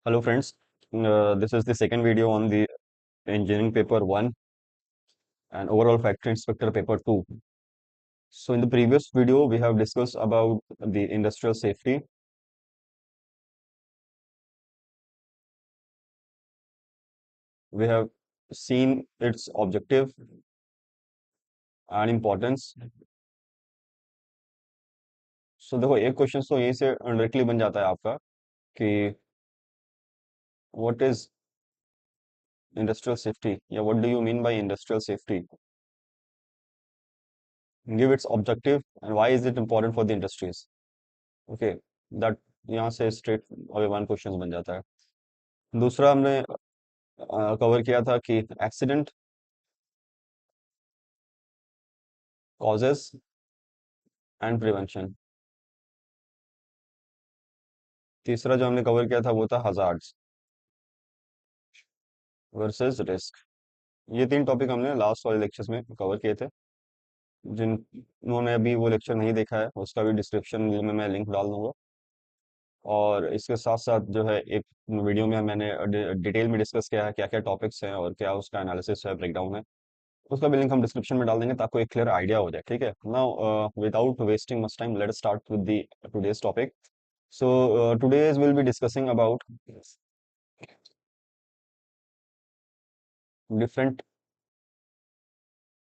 Hello friends, this is the second video on the engineering paper 1 and overall factory inspector paper 2. So in the previous video we have discussed about the industrial safety. We have seen its objective and importance. So देखो एक question तो यहीं से directly बन जाता है आपका कि what is industrial safety या what do you mean by industrial safety? Give its objective and why is it important for the industries? Okay, that यहाँ से स्ट्रेट अवे वन क्वेश्चन बन जाता है। दूसरा हमने कवर किया था कि एक्सीडेंट कॉजेस एंड प्रिवेंशन। तीसरा जो हमने कवर किया था वो था हजार्ड्स वर्सेस रिस्क। ये तीन टॉपिक हमने लास्ट वाले लेक्चर्स में कवर किए थे। जिन्होंने अभी वो लेक्चर नहीं देखा है उसका भी डिस्क्रिप्शन में मैं लिंक डाल दूंगा। और इसके साथ साथ जो है एक वीडियो में मैंने डिटेल में डिस्कस किया है क्या क्या टॉपिक्स हैं और क्या उसका एनालिसिस है, ब्रेकडाउन है। उसका भी लिंक हम डिस्क्रिप्शन में डाल देंगे ताकि एक क्लियर आइडिया हो जाए। ठीक है, now without wasting much time let's start with the today's topic. So today's we'll be discussing about different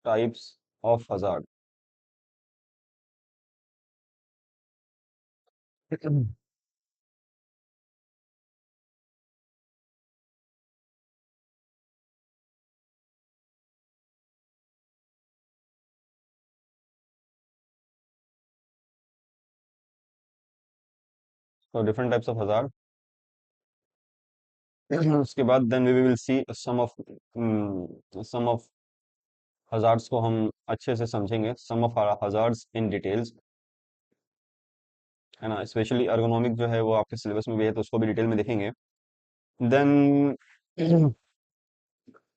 types of hazard. So different types of hazard. उसके बाद then we will see some of hazards को हम अच्छे से समझेंगे, some of our hazards in details, है ना। Specially ergonomic जो है वो आपके सिलेबस में भी है तो उसको भी डिटेल में देखेंगे। Then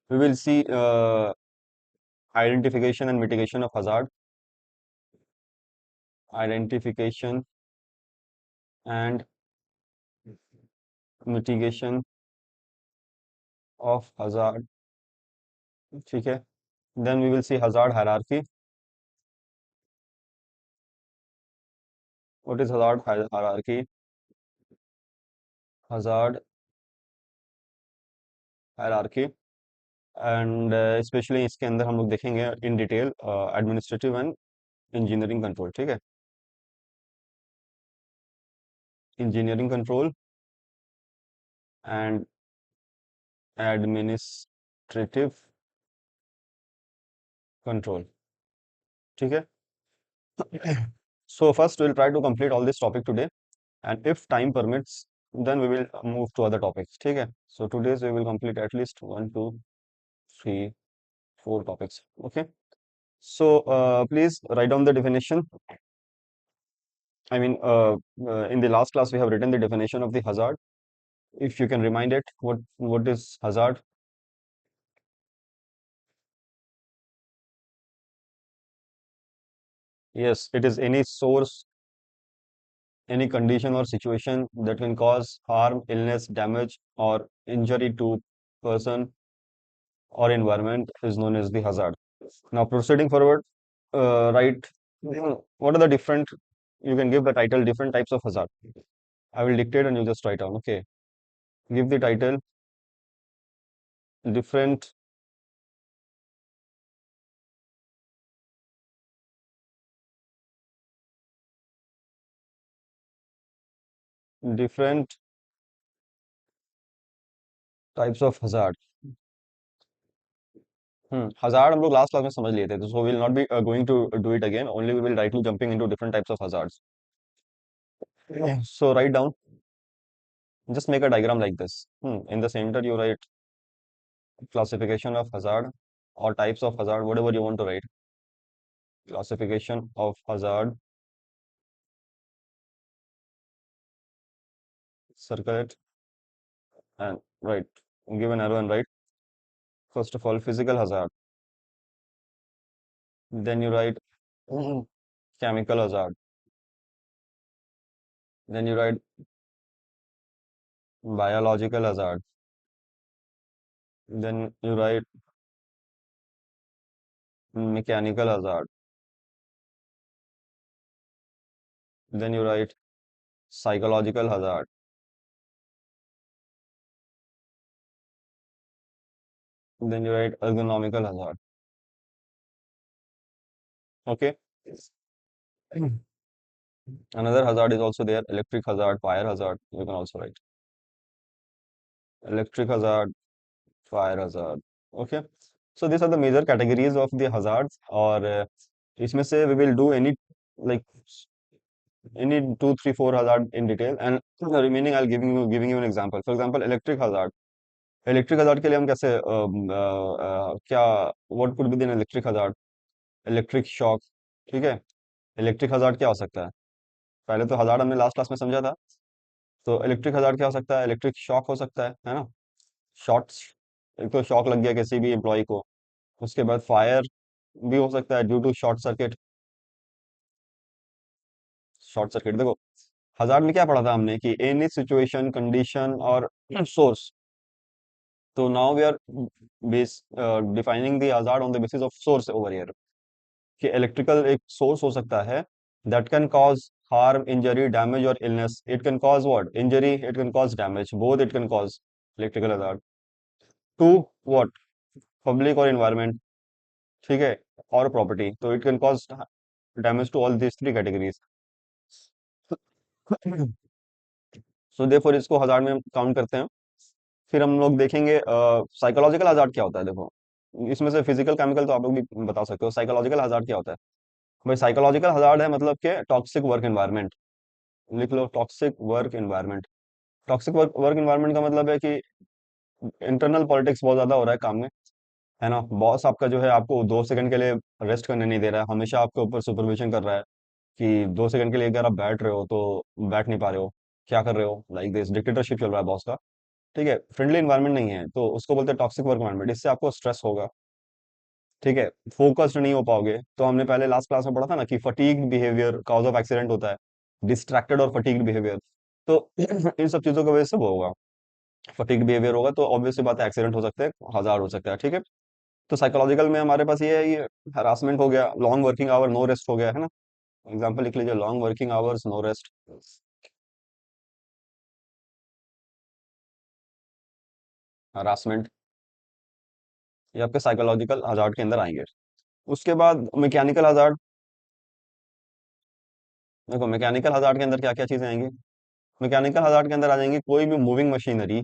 we will see identification and mitigation of hazard, identification and mitigation of hazard। ठीक है, then we will see hazard hierarchy। What is hazard hierarchy? Hazard hierarchy and specially इसके अंदर हम लोग देखेंगे in detail administrative and engineering control. ठीक है, engineering control and administrative control. ठीक है, so first we'll try to complete all this topic today and if time permits then we will move to other topics। ठीक है, so today's we will complete at least 1 2 3 4 topics। okay, so please write down the definition। I mean, in the last class we have written the definition of the hazard. If you can remind it, what is hazard? Yes, it is any source, any condition or situation that can cause harm, illness, damage, or injury to person or environment is known as the hazard. Now, proceeding forward, right? What are the different? You can give the title different types of hazard. I will dictate and you just write down. Okay, give the title different different types of hazard। Hazard हम लोग last class में समझ लिए थे तो so will not be going to do it again, only we will directly jumping into different types of hazards. So write down, just make a diagram like this। in the center you write classification of hazard or types of hazard, whatever you want to write, classification of hazard, circle it and write, give an arrow and write first of all physical hazard, then you write chemical hazard, then you write biological hazard, then you write mechanical hazard, then you write psychological hazard, then you write ergonomical hazard. Okay. Another hazard is also there, electric hazard, fire hazard. You can also write electric hazard, fire hazard. Okay. So these are the major categories of the hazards. और इसमें से we will do like any two, three, four hazard in detail, and the remaining I'll giving you an example. For example, electric hazard. Electric hazard के लिए हम कैसे क्या what could be the electric hazard? Electric shock. ठीक है। Electric hazard क्या हो सकता है? पहले तो हज़ार्ड हमने लास्ट क्लास में समझा था। तो इलेक्ट्रिक हज़ार्ड क्या हो सकता है? इलेक्ट्रिक शॉक हो सकता है ना? शॉर्ट्स, एक तो शॉक लग गया किसी भी एम्प्लॉय को। उसके बाद फायर भी हो सकता है due to short circuit. Short circuit देखो, हज़ार्ड में क्या पढ़ा था हमने कि एनी सिचुएशन, कंडीशन और सोर्स। तो now we are base defining the hazard on the basis of source over here. कि इलेक्ट्रिकल एक सोर्स हो सकता है that can cause harm, injury, damage और illness. It can cause what? Injury, it can cause damage, both it can cause electrical hazard to what? Public और environment. ठीक है। और प्रॉपर्टी, तो it can cause damage to all this three categories. So therefore इसको hazard में count करते हैं। फिर हम लोग देखेंगे साइकोलॉजिकल हज़ार्ड क्या होता है। देखो, इसमें से फिजिकल केमिकल तो आप लोग भी बता सकते हो। साइकोलॉजिकल हज़ार्ड क्या होता है? भाई साइकोलॉजिकल हज़ार्ड है मतलब कि टॉक्सिक वर्क एनवायरनमेंट। लिख लो, toxic work environment. Toxic work work environment का मतलब है कि इंटरनल पॉलिटिक्स बहुत ज्यादा हो रहा है काम में, है ना? बॉस आपका जो है आपको 2 सेकंड के लिए रेस्ट करने नहीं दे रहा है, हमेशा आपके ऊपर सुपरविजन कर रहा है कि 2 सेकंड के लिए अगर आप बैठ रहे हो तो बैठ नहीं पा रहे हो, क्या कर रहे हो, लाइक दिस डिक्टेटरशिप चल रहा है बॉस का। ठीक है, फ्रेंडली एनवायरनमेंट नहीं है, तो उसको बोलते हैं टॉक्सिक वर्क एनवायरनमेंट। इससे आपको स्ट्रेस होगा। ठीक है, फोकस्ड नहीं हो पाओगे। तो हमने पहले लास्ट क्लास में पढ़ा था ना कि fatigued behaviour cause of accident होता है, डिस्ट्रैक्टेड और फटीग्ड बिहेवियर। तो इन सब चीजों की वजह से वो होगा, फटीग बिहेवियर होगा, तो ऑब्वियस सी बात है एक्सीडेंट हो सकते हैं, हजार हो सकता है। ठीक है। तो साइकोलॉजिकल में हमारे पास ये है, ये हरासमेंट हो गया, long working hour, no rest हो गया, है ना? एग्जाम्पल लिख लीजिए, long working hours, no rest, harassment, ये आपके साइकोलॉजिकल हजार्ड के अंदर आएंगे। उसके बाद मैकेनिकल हजार्ड। देखो, मैकेनिकल हजार्ड के अंदर क्या क्या चीजें आएंगी? मैकेनिकल हजार्ड के अंदर आ जाएंगी कोई भी मूविंग मशीनरी।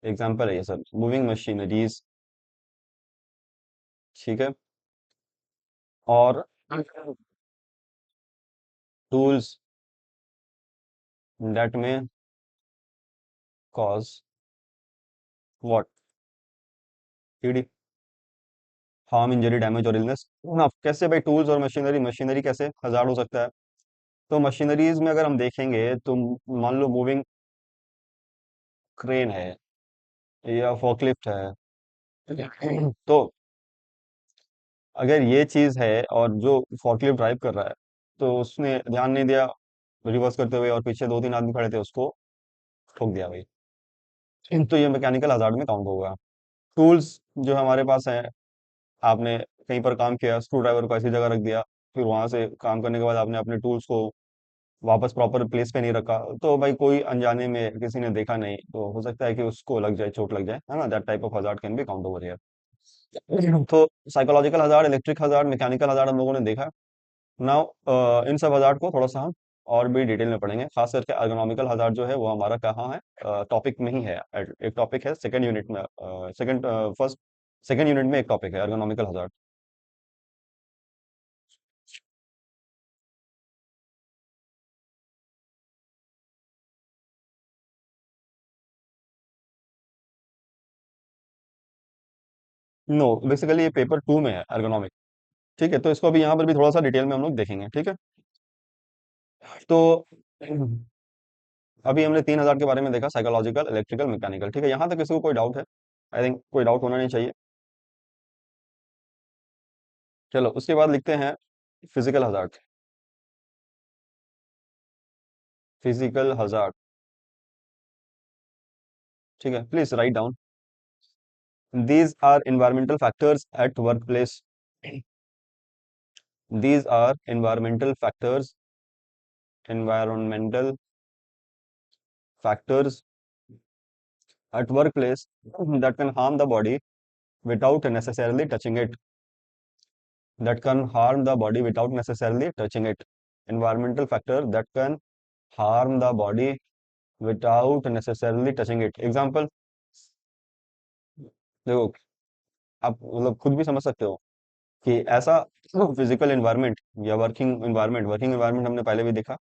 एग्जाम्पल है ये सब, मूविंग मशीनरीज। ठीक है। और टूल्स दैट में cause what? Harm, injury, damage और इलनेस। हाँ, कैसे भाई टूल्स और मशीनरी? मशीनरी कैसे हजार्ड हो सकता है? तो मशीनरीज में अगर हम देखेंगे तो मान लो मूविंग क्रेन है या फोकलिफ्ट है। तो अगर ये चीज है और जो फोकलिफ्ट ड्राइव कर रहा है तो उसने ध्यान नहीं दिया रिवर्स करते हुए, और पीछे 2-3 आदमी खड़े थे, उसको ठोक दिया भाई, तो ये मैकेनिकल हजार्ड में काउंट होगा। टूल्स जो हमारे पास है, आपने कहीं पर काम किया, स्क्रू ड्राइवर को ऐसी जगह रख दिया, फिर वहां से काम करने के बाद आपने अपने टूल्स को वापस प्रॉपर प्लेस पे नहीं रखा, तो भाई कोई अनजाने में किसी ने देखा नहीं, तो हो सकता है कि उसको लग जाए, चोट लग जाए, है ना? That type of hazard can be count over here. तो psychological hazard, electric hazard, mechanical hazard हम लोगों ने देखा। नाउ इन सब हजार्ड को थोड़ा सा हम और भी डिटेल में पढ़ेंगे, खास करके अर्गोनॉमिकल हजार्ड जो है वो हमारा कहाँ है, टॉपिक में ही है। एक टॉपिक है सेकंड यूनिट में, सेकंड फर्स्ट सेकंड यूनिट में एक टॉपिक है अर्गोनॉमिकल हजार्ड। नो, बेसिकली ये पेपर 2 में है अर्गोनॉमिक। ठीक है, तो इसको अभी यहाँ पर भी थोड़ा सा डिटेल में हम लोग देखेंगे। ठीक है। तो अभी हमने 3 हज़ार के बारे में देखा, साइकोलॉजिकल, इलेक्ट्रिकल, मैकेनिकल। ठीक है, यहाँ तक किसी को कोई डाउट है? आई थिंक कोई डाउट होना नहीं चाहिए। चलो, उसके बाद लिखते हैं फिजिकल हजार्ड। फिजिकल हजार्ड, ठीक है, please write down. These are environmental factors at workplace. These are environmental factors at workplace that can harm the body without necessarily touching it. That can harm the body without necessarily touching it. Environmental factor that can harm the body without necessarily touching it. Example, देखो, आप मतलब खुद भी समझ सकते हो कि ऐसा फिजिकल एनवायरनमेंट या वर्किंग एनवायरनमेंट हमने पहले भी देखा,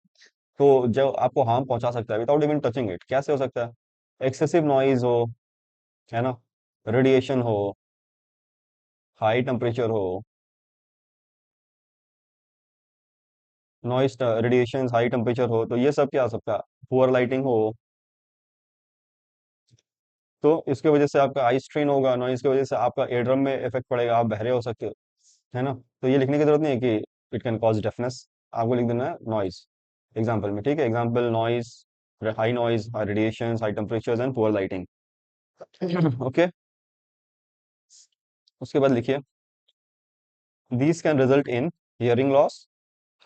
तो जो आपको हार्म पहुंचा सकता है विदाउट इवन टचिंग इट, कैसे हो सकता है? एक्सेसिव नॉइज हो, है ना, रेडिएशन हो, हाई टेम्परेचर हो, नॉइस, रेडिएशन, हाई टेम्परेचर हो, तो ये सब क्या हो सकता है? पुअर लाइटिंग हो, तो इसके वजह से आपका आई स्ट्रेन होगा, नॉइज की वजह से आपका एयर ड्रम में इफेक्ट पड़ेगा, आप बहरे हो सकते हो, है ना। तो ये लिखने की जरूरत नहीं है कि इट कैन कॉज डेफनेस, आपको लिख देना है नॉइज एग्जाम्पल में, ठीक है। Example noise, high noise, high radiation, high temperature and poor lighting. Okay, उसके बाद लिखिए, these can result in hearing loss,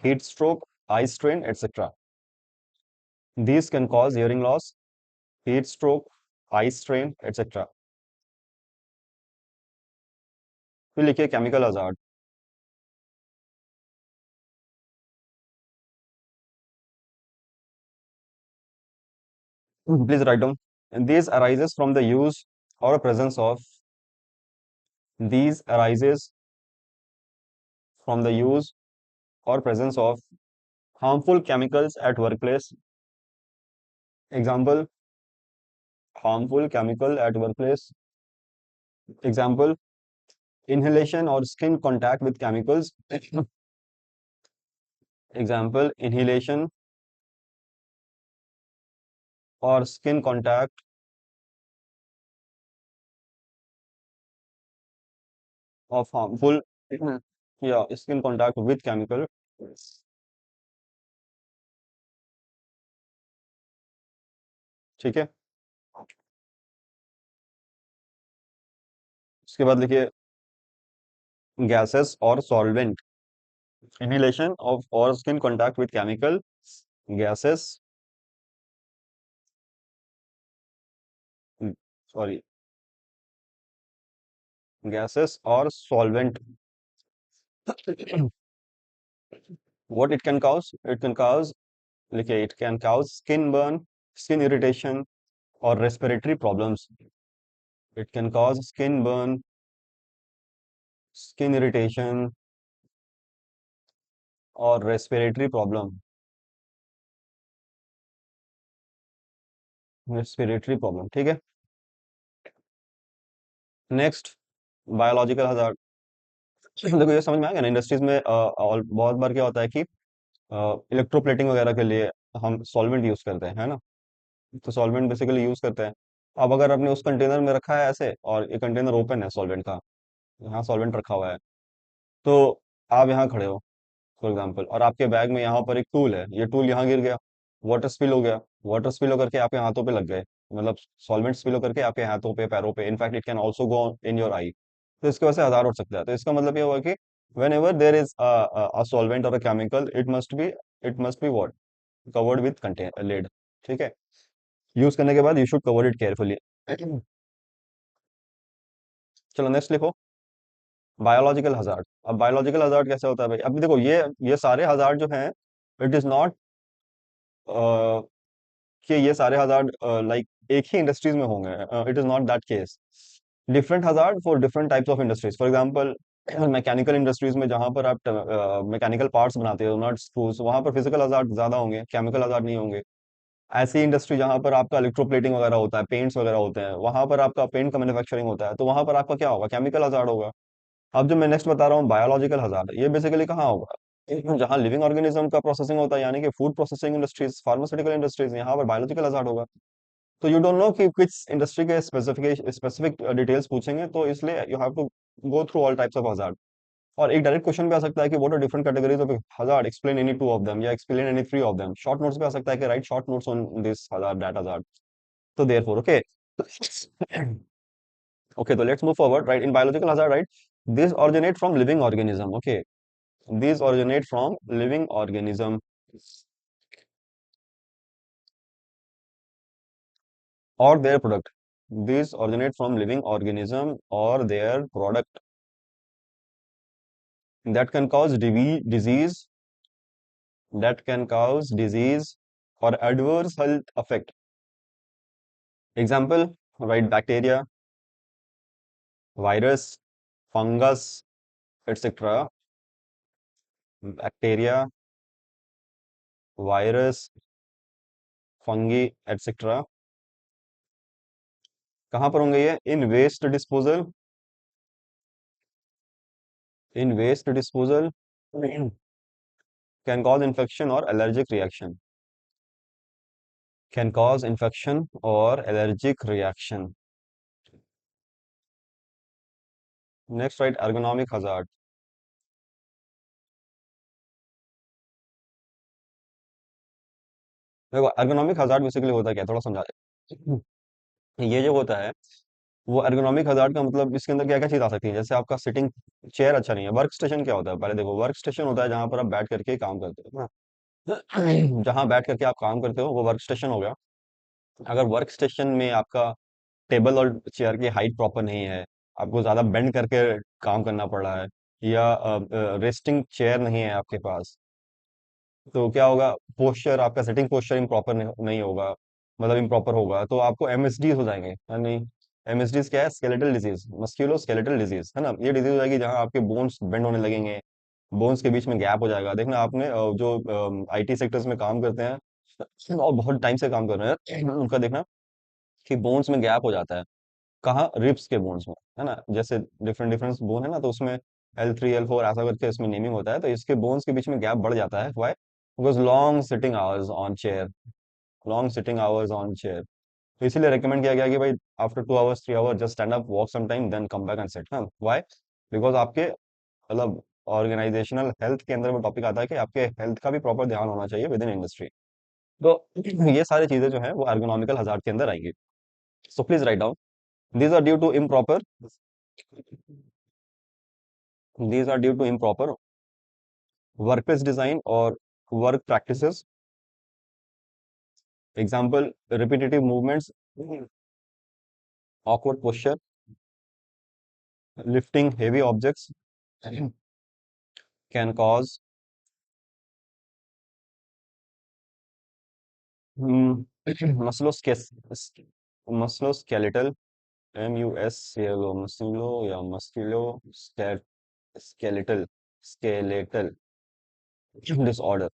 heat stroke, eye strain, etc. These can cause hearing loss, heat stroke, eye strain, etc. फिर लिखिए chemical hazard. Please write down. These arises from the use or presence of these arises from the use or presence of harmful chemicals at workplace. Example, harmful chemical at workplace. Example, inhalation or skin contact with chemicals. Example, inhalation or skin contact of harmful yeah skin contact with chemical, ठीक है। उसके बाद लिखिए gases और solvent, inhalation of और skin contact with chemical, gases, sorry, gases और solvent. What it can cause, लिखिए it can cause skin burn, skin irritation और respiratory problems. It can cause skin burn, skin irritation और respiratory problem, respiratory problem, ठीक है। Next, biological hazard. देखो ये समझ में आ गया ना, इंडस्ट्रीज में और बहुत बार क्या होता है कि इलेक्ट्रोप्लेटिंग वगैरह के लिए हम सॉल्वेंट यूज करते हैं, है ना। तो सॉल्वेंट बेसिकली यूज करते हैं। अब अगर आपने उस कंटेनर में रखा है ऐसे और ये कंटेनर ओपन है सॉल्वेंट का, यहाँ सॉल्वेंट रखा हुआ है, तो आप यहाँ खड़े हो फॉर एग्जाम्पल, और आपके बैग में यहाँ पर एक टूल है, ये टूल यहाँ गिर गया, वाटर स्पिल हो गया, वाटर स्पिल होकर के आपके हाथों पे लग गए, मतलब सॉल्वेंट स्पिल होकर के आपके हाथों पे, पैरों पे, in fact it can also go in your eye. तो इसकी वजह से आधार हो सकता है। तो इसका मतलब ये हुआ कि whenever there is a solvent और a chemical, it must be what, covered with contain lid, ठीक है। यूज करने के बाद you should cover it carefully. चलो नेक्स्ट लिखो, बायोलॉजिकल हजार्ड। अब बायोलॉजिकल हजार्ड कैसे होता है भाई? अब देखो ये सारे हजार्ड जो हैं, इट इज नॉट कि ये सारे हजार्ड लाइक एक ही इंडस्ट्रीज में होंगे, it is not that case. Different hazard for different types of industries. For example, mechanical industries में जहां पर आप मैकेनिकल पार्ट्स बनाते हो, नट्स स्क्रूज, वहां पर फिजिकल हजार्ड ज्यादा होंगे, केमिकल हजार्ड नहीं होंगे। ऐसी इंडस्ट्री जहां पर आपका इलेक्ट्रोप्लेटिंग वगैरह होता है, पेंट्स वगैरह होते हैं, वहां पर आपका पेंट का मैन्युफैक्चरिंग होता है, तो वहां पर आपका क्या होगा? केमिकल हजार्ड होगा। अब जो मैं नेक्स्ट बता रहा हूँ बायोलॉजिकल हजार्ड, ये बेसिकली कहाँ होगा? जहाँ लिविंग ऑर्गेनिज्म का प्रोसेसिंग होता है, यानी कि food processing industries, pharmaceutical industries, यहाँ पर बायोलॉजिकल हजार्ड होगा। तो यू डोंट नो कि किस इंडस्ट्री के स्पेसिफिक डिटेल्स पूछेंगे, तो इसलिए you have to go through all types of hazard. और एक डायरेक्ट क्वेश्चन भी आ सकता है कि what are different categories of hazard, explain any two of them या explain any three of them. Short notes भी आ सकता है कि write short notes on this hazard, that hazard. तो therefore okay, okay, so let's move forward, right? In biological hazard, right, these originate from living organism, okay, these originate from living organism or their product. These originate from living organism or their product that can cause disease, that can cause disease or adverse health effect. Example, right? Bacteria, virus, fungus, etc. Bacteria, virus, fungi, etc. कहाँ पर होंगे ये? In waste disposal, in waste disposal can cause infection और allergic reaction, can cause infection और allergic reaction. Next right, ergonomic hazard. देखो ergonomic hazard basically होता क्या है, थोड़ा समझा दे। ये जो होता है वो एर्गोनॉमिक हजार्ड का मतलब, इसके अंदर क्या क्या चीज आ सकती है। जैसे आपका सिटिंग चेयर अच्छा नहीं है। वर्क स्टेशन क्या होता है, पहले देखो, वर्क स्टेशन होता है जहां पर आप बैठ करके काम करते हो ना। जहां बैठ करके आप काम करते हो वो वर्क स्टेशन हो गया। अगर वर्क स्टेशन में आपका टेबल और चेयर की हाइट प्रॉपर नहीं है, आपको ज़्यादा बेंड करके काम करना पड़ रहा है, या रेस्टिंग चेयर नहीं है आपके पास, तो क्या होगा, पोस्चर आपका, सेटिंग पोस्चर इम्प्रॉपर नहीं होगा, मतलब इम्प्रॉपर होगा, तो आपको एमएसडीज हो जाएंगे, है नहीं। एमएसडीज क्या है? Skeletal disease, musculo skeletal disease, है ना। ये डिजीज हो जाएगी जहाँ आपके बोन्स बेंड होने लगेंगे, बोन्स के बीच में गैप हो जाएगा। देखना आपने जो आईटी सेक्टर्स में काम करते हैं और बहुत टाइम से काम कर रहे हैं उनका देखना कि बोन्स में गैप हो जाता है। कहाँ? रिब्स के बोन्स में, है ना। जैसे डिफरेंट डिफरेंट बोन है ना, तो उसमें L3 L4 ऐसा करके इसमें नेमिंग होता है, तो इसके बोन्स के बीच में गैप बढ़ जाता है। Why? Because long sitting hours on chair, long sitting hours on chair. तो इसीलिए रिकमेंड किया गया कि भाई after 2 hours 3 hours just stand up, walk some time, then come back and sit. हाँ, व्हाई? बिकॉज आपके मतलब ऑर्गेनाइजेशनल हेल्थ के अंदर वो टॉपिक आता है कि आपके हेल्थ का भी प्रॉपर ध्यान होना चाहिए विद इन इंडस्ट्री। तो ये सारी चीजें जो है वो एर्गोनॉमिकल हजार्ड के अंदर आएंगी। So please write down, these are due to improper, these are due to improper workplace design or work practices. Example, repetitive movements, awkward posture, lifting heavy objects can cause mm, musculoskeletal, musculo या skeletal disorder,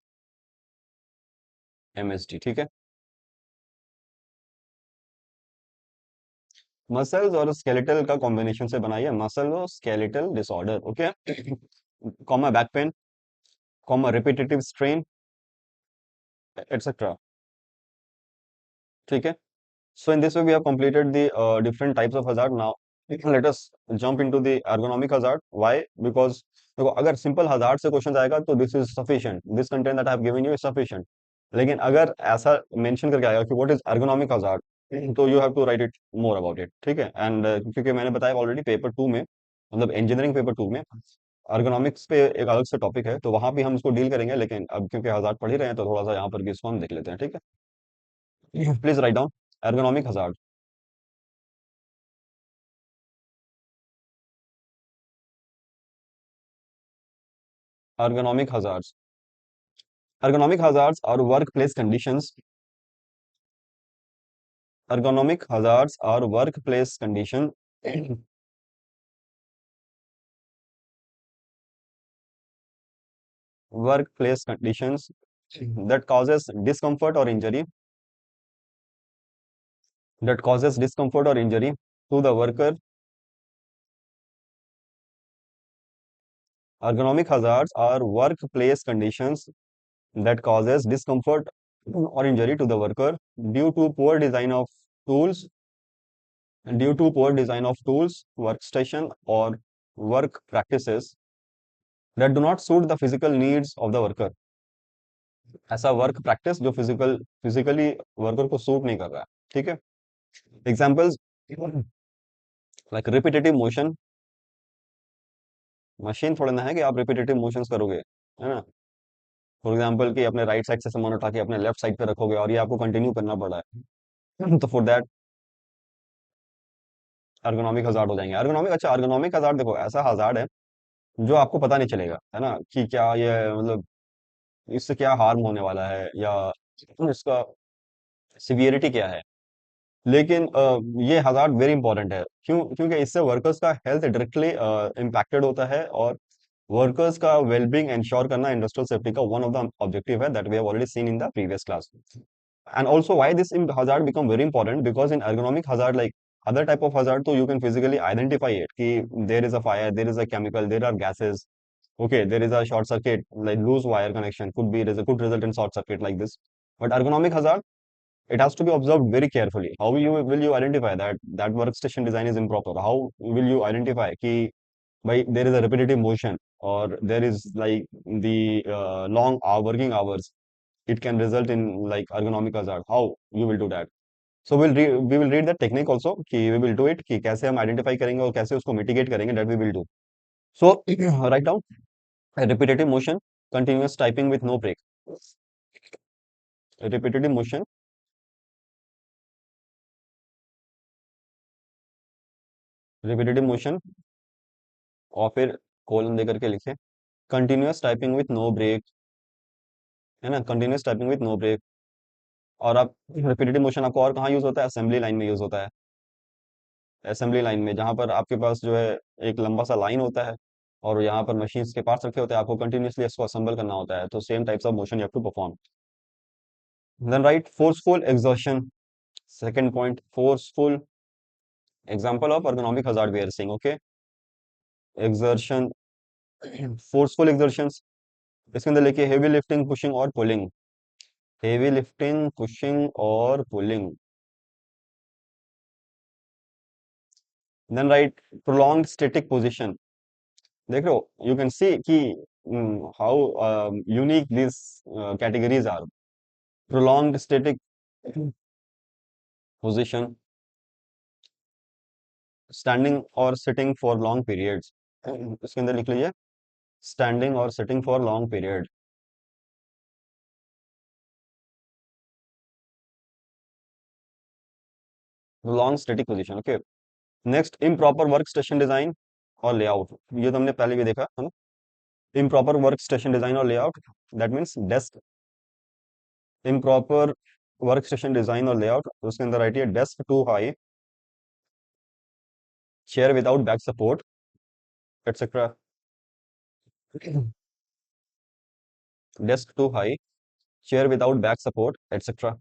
MSD, ठीक है। Muscles और skeletal का combination से बनाई है muscle और skeletal disorder, okay. Comma back pain, comma repetitive strain, etcetera, ठीक है। So in this way we have completed the different types of hazard. Now let us jump into the ergonomic hazard. Why? Because देखो अगर simple hazard से question आएगा तो this is sufficient, this content that I have given you is sufficient. लेकिन अगर ऐसा mention करके आएगा कि व्हाट इज ergonomic hazard, तो you have to write it more about it, ठीक है। एंड क्योंकि मैंने बताया ऑलरेडी पेपर 2 में, मतलब इंजीनियरिंग पेपर 2 में ergonomics पे एक अलग से टॉपिक है, तो वहां भी हम इसको डील करेंगे। लेकिन अब क्योंकि hazard पढ़ ही रहे हैं तो थोड़ा सा यहाँ पर भी इसको हम देख लेते हैं, ठीक है। Please write down ergonomic hazard, ergonomic hazards. Ergonomic hazards are workplace conditions. Ergonomic hazards are workplace condition workplace conditions that causes discomfort or injury, that causes discomfort or injury to the worker. Ergonomic hazards are workplace conditions that causes discomfort or injury to the worker due to poor design of tools, due to poor design of tools, workstation or work practices, that do not suit the physical needs of the worker. ऐसा work practice जो physically worker को suit नहीं कर रहा है। ठीक है। Examples like repetitive motion. Machine थोड़ा ना है कि आप रिपीटेटिव मोशंस करोगे, है ना। फॉर एग्जाम्पल कि अपने राइट साइड से सामान उठा के अपने लेफ्ट साइड पे रखोगे और ये आपको कंटिन्यू करना पड़ रहा है तो फॉर दैट अर्गोनॉमिक हजार्ड हो जाएंगे। अर्गोनॉमिक, अच्छा अर्गोनॉमिक हजार्ड देखो ऐसा हजार्ड है जो आपको पता नहीं चलेगा, है ना, कि क्या ये मतलब इससे क्या हार्म होने वाला है या इसका सिवियरिटी क्या है। लेकिन ये हजार्ड वेरी इंपॉर्टेंट है, क्योंकि इससे वर्कर्स का हेल्थ डायरेक्टली इम्पैक्टेड होता है, और वर्कर्स का वेलबींग इंश्योर करना इंडस्ट्रियल सेफ्टी का वन ऑफ द ऑब्जेक्टिव है that we have already seen in the previous class. And also why this hazard become very important, because in ergonomic hazard, like other type of hazard, so you can physically identify it ki there is a fire, there is a chemical, there are gases, okay, there is a short circuit, like loose wire connection could result in short circuit like this. But ergonomic hazard, it has to be observed very carefully. How will you identify that workstation design is improper? How will you identify ki by there is a repetitive motion, or there is like the long working hours, it can result in like ergonomic hazard. How you will do that? So we will read the technique also कि we will do it कि कैसे हम identify करेंगे और कैसे उसको mitigate करेंगे, that we will do. So write down repetitive motion, continuous typing with no break. Repetitive motion, repetitive motion, और फिर कोलन दे करके लिखे continuous typing with no break, है ना, continuous typing with no break। और आप repetitive motion आपको और कहाँ यूज होता है? असेंबली लाइन में यूज होता है। असेंबली लाइन में जहां पर आपके पास जो है एक लंबा सा लाइन होता है और यहाँ पर मशीन्स के पार्ट्स रखे होते हैं, आपको कंटिन्यूअसली इसको असेंबल करना होता है, तो same types of motion you have to perform. Then write forceful exertion. Second point forceful example of ergonomic hazard we are saying, okay। Exertion, forceful exertions, इसके अंदर लिखिए हेवी लिफ्टिंग, पुशिंग और pulling. Heavy lifting, pushing और pulling. Then write prolonged static position. देख रहे हो, you can see कि how unique this categories are. Prolonged static position, standing और सिटिंग फॉर लॉन्ग पीरियड्स। इसके अंदर लिख लीजिए स्टैंडिंग और sitting for long period. Long static position, okay. Next improper work station design और लेआउट। ये तो हमने पहले भी देखा है ना। इम्प्रॉपर वर्क स्टेशन डिजाइन और layout, that means desk. Improper work station design और लेआउट, उसके अंदर right desk too high, chair without back support etcetera. Desk too high, chair without back support, etc.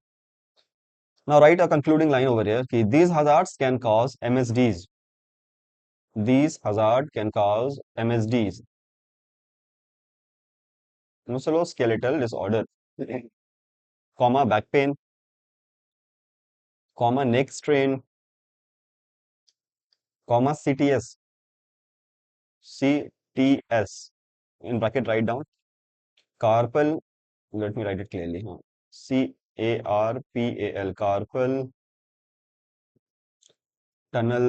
Now write a concluding line over here. Ki, these hazards can cause MSDs. These hazard can cause MSDs. Musculoskeletal disorder, comma back pain, comma neck strain, comma CTS. CTS. In bracket write down carpal. Let me write it clearly. CARPAL. Carpal tunnel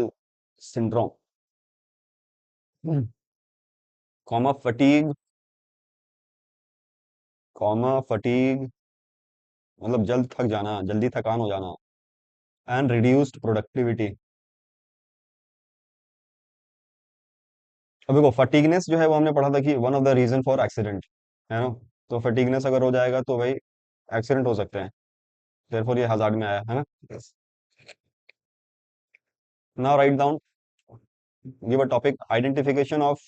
syndrome. Comma fatigue. Comma fatigue मतलब जल्द थक जाना, जल्दी थकान हो जाना। And reduced productivity. अब देखो फटीगनेस जो है वो हमने पढ़ा था कि one of the reason for accident, है ना। तो फटीगनेस अगर हो जाएगा तो भाई एक्सीडेंट हो सकते हैं, देयरफॉर ये हजार्ड में आया है ना। Now write down, give a topic identification of